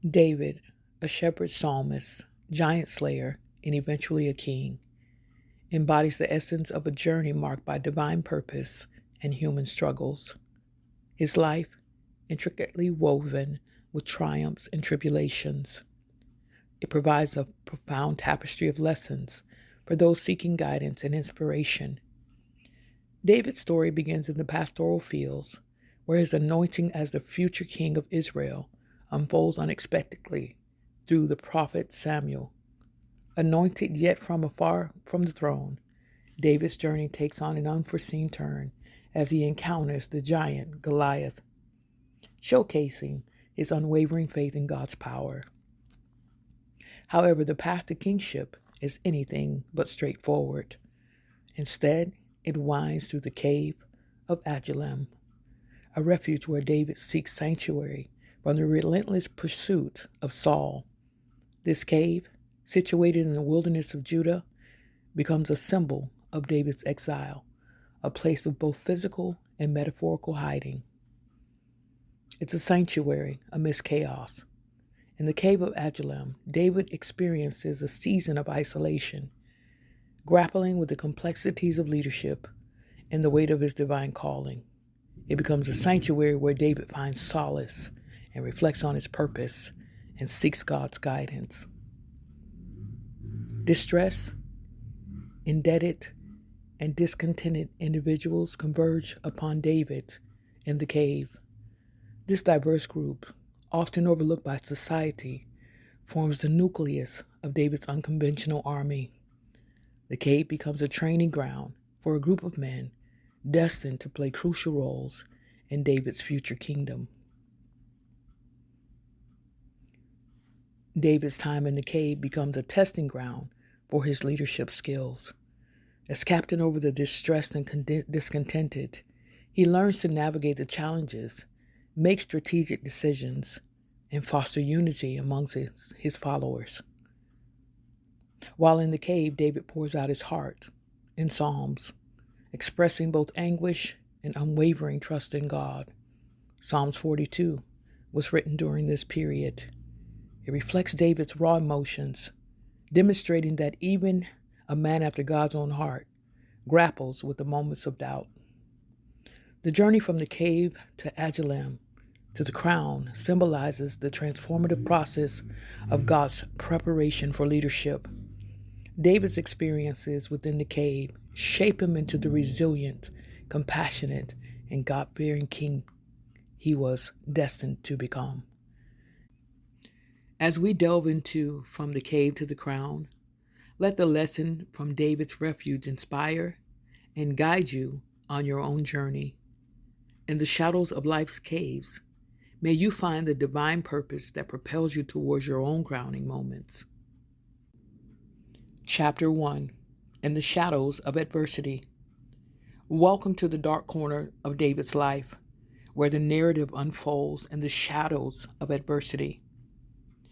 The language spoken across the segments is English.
David, a shepherd psalmist, giant slayer, and eventually a king, embodies the essence of a journey marked by divine purpose and human struggles. His life, intricately woven with triumphs and tribulations, it provides a profound tapestry of lessons for those seeking guidance and inspiration. David's story begins in the pastoral fields, where his anointing as the future king of Israel unfolds unexpectedly through the prophet Samuel. Anointed yet from afar from the throne, David's journey takes on an unforeseen turn as he encounters the giant Goliath, showcasing his unwavering faith in God's power. However, the path to kingship is anything but straightforward. Instead, it winds through the cave of Adullam, a refuge where David seeks sanctuary from the relentless pursuit of Saul. This cave, situated in the wilderness of Judah, becomes a symbol of David's exile, a place of both physical and metaphorical hiding. It's a sanctuary amidst chaos. In the cave of Adullam, David experiences a season of isolation, grappling with the complexities of leadership and the weight of his divine calling. It becomes a sanctuary where David finds solace and reflects on his purpose and seeks God's guidance. Distress, indebted, and discontented individuals converge upon David in the cave. This diverse group, often overlooked by society, forms the nucleus of David's unconventional army. The cave becomes a training ground for a group of men destined to play crucial roles in David's future kingdom. David's time in the cave becomes a testing ground for his leadership skills. As captain over the distressed and discontented, he learns to navigate the challenges, make strategic decisions, and foster unity amongst his followers. While in the cave, David pours out his heart in Psalms, expressing both anguish and unwavering trust in God. Psalms 42 was written during this period. It reflects David's raw emotions, demonstrating that even a man after God's own heart grapples with the moments of doubt. The journey from the cave to Adullam to the crown symbolizes the transformative process of God's preparation for leadership. David's experiences within the cave shape him into the resilient, compassionate, and God-fearing king he was destined to become. As we delve into From the Cave to the Crown, let the lesson from David's refuge inspire and guide you on your own journey. In the shadows of life's caves, may you find the divine purpose that propels you towards your own crowning moments. Chapter 1: In the Shadows of Adversity. Welcome to the dark corner of David's life, where the narrative unfolds in the shadows of adversity.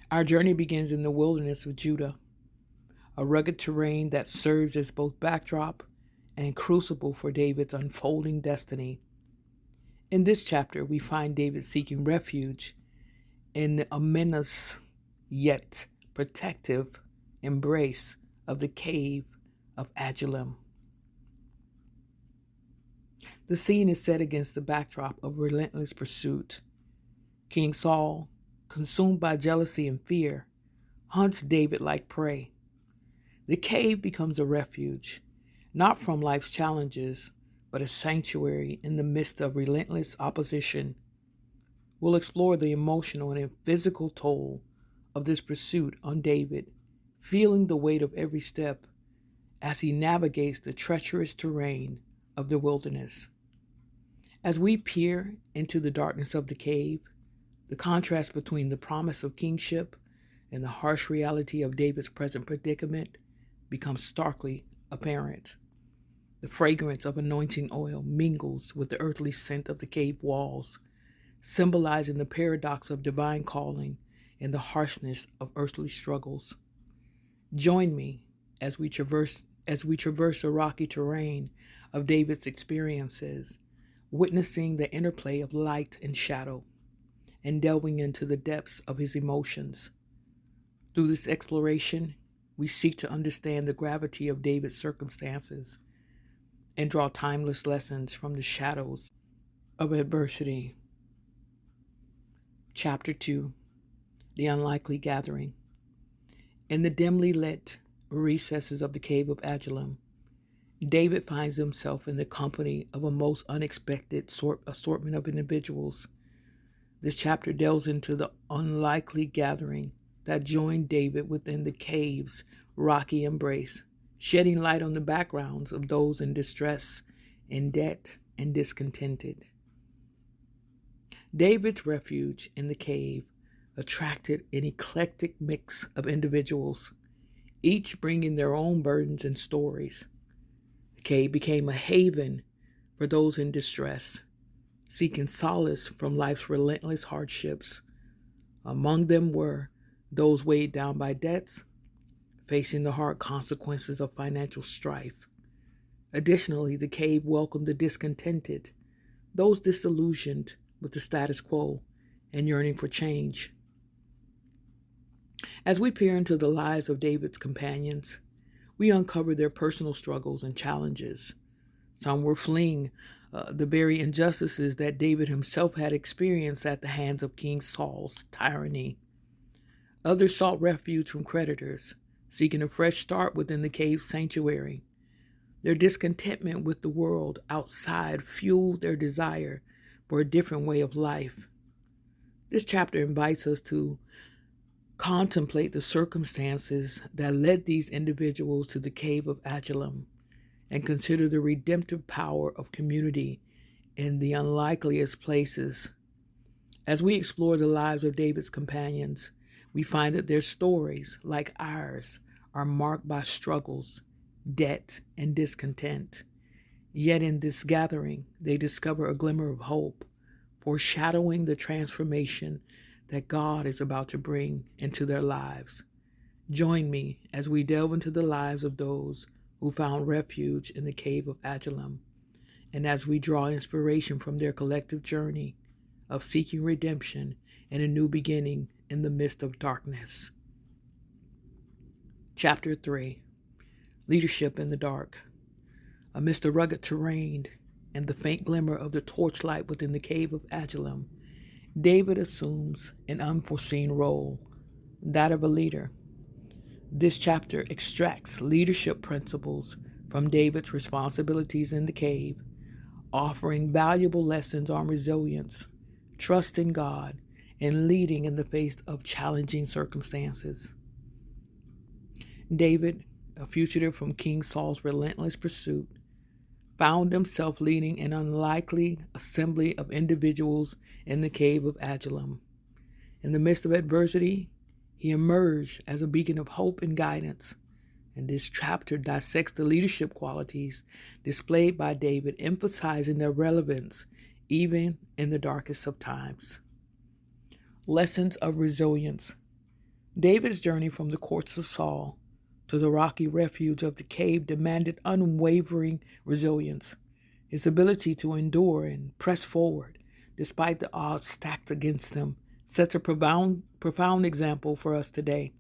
Our journey begins in the wilderness of Judah, a rugged terrain that serves as both backdrop and crucible for David's unfolding destiny. In this chapter, we find David seeking refuge in the ominous yet protective embrace of the cave of Adullam. The scene is set against the backdrop of relentless pursuit. King Saul, consumed by jealousy and fear, hunts David like prey. The cave becomes a refuge, not from life's challenges, but a sanctuary in the midst of relentless opposition. We'll explore the emotional and physical toll of this pursuit on David, feeling the weight of every step as he navigates the treacherous terrain of the wilderness. As we peer into the darkness of the cave, the contrast between the promise of kingship and the harsh reality of David's present predicament becomes starkly apparent. The fragrance of anointing oil mingles with the earthly scent of the cave walls, symbolizing the paradox of divine calling and the harshness of earthly struggles. Join me as we traverse the rocky terrain of David's experiences, witnessing the interplay of light and shadow, and delving into the depths of his emotions. Through this exploration, we seek to understand the gravity of David's circumstances and draw timeless lessons from the shadows of adversity. Chapter 2: The Unlikely Gathering. In the dimly lit recesses of the cave of Adullam, David finds himself in the company of a most unexpected assortment of individuals. This chapter delves into the unlikely gathering that joined David within the cave's rocky embrace, shedding light on the backgrounds of those in distress, in debt, and discontented. David's refuge in the cave attracted an eclectic mix of individuals, each bringing their own burdens and stories. The cave became a haven for those in distress, seeking solace from life's relentless hardships. Among them were those weighed down by debts, facing the hard consequences of financial strife. Additionally, the cave welcomed the discontented, those disillusioned with the status quo and yearning for change. As we peer into the lives of David's companions, we uncover their personal struggles and challenges. Some were fleeing the very injustices that David himself had experienced at the hands of King Saul's tyranny. Others sought refuge from creditors, seeking a fresh start within the cave's sanctuary. Their discontentment with the world outside fueled their desire for a different way of life. This chapter invites us to contemplate the circumstances that led these individuals to the cave of Adullam and consider the redemptive power of community in the unlikeliest places. As we explore the lives of David's companions, we find that their stories, like ours, are marked by struggles, debt, and discontent. Yet in this gathering, they discover a glimmer of hope, foreshadowing the transformation that God is about to bring into their lives. Join me as we delve into the lives of those who found refuge in the cave of Adullam, and as we draw inspiration from their collective journey of seeking redemption and a new beginning in the midst of darkness. Chapter 3: Leadership in the Dark. Amidst the rugged terrain and the faint glimmer of the torchlight within the cave of Adullam, David assumes an unforeseen role, that of a leader. This chapter extracts leadership principles from David's responsibilities in the cave, offering valuable lessons on resilience, trust in God, and leading in the face of challenging circumstances. David, a fugitive from King Saul's relentless pursuit, found himself leading an unlikely assembly of individuals in the cave of Adullam. In the midst of adversity, he emerged as a beacon of hope and guidance. And this chapter dissects the leadership qualities displayed by David, emphasizing their relevance even in the darkest of times. Lessons of resilience. David's journey from the courts of Saul to the rocky refuge of the cave demanded unwavering resilience. His ability to endure and press forward despite the odds stacked against him sets a profound example for us today.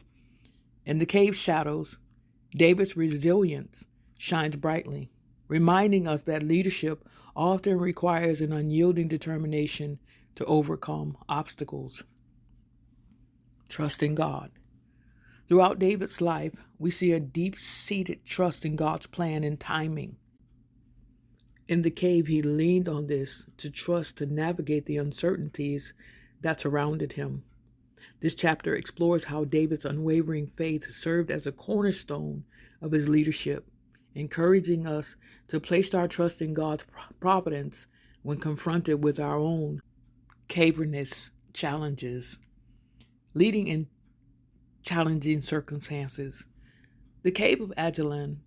In the cave shadows, David's resilience shines brightly, reminding us that leadership often requires an unyielding determination to overcome obstacles. Trust in God. Throughout David's life, we see a deep-seated trust in God's plan and timing. In the cave, he leaned on this to trust to navigate the uncertainties that surrounded him. This chapter explores how David's unwavering faith served as a cornerstone of his leadership, encouraging us to place our trust in God's providence when confronted with our own cavernous challenges. Leading in challenging circumstances, the cave of Adullam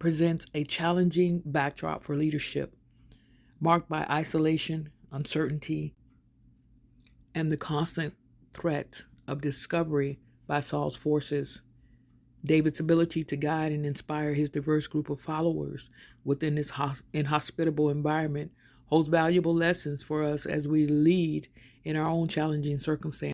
presents a challenging backdrop for leadership, marked by isolation, uncertainty, and the constant threat of discovery by Saul's forces. David's ability to guide and inspire his diverse group of followers within this inhospitable environment holds valuable lessons for us as we lead in our own challenging circumstances.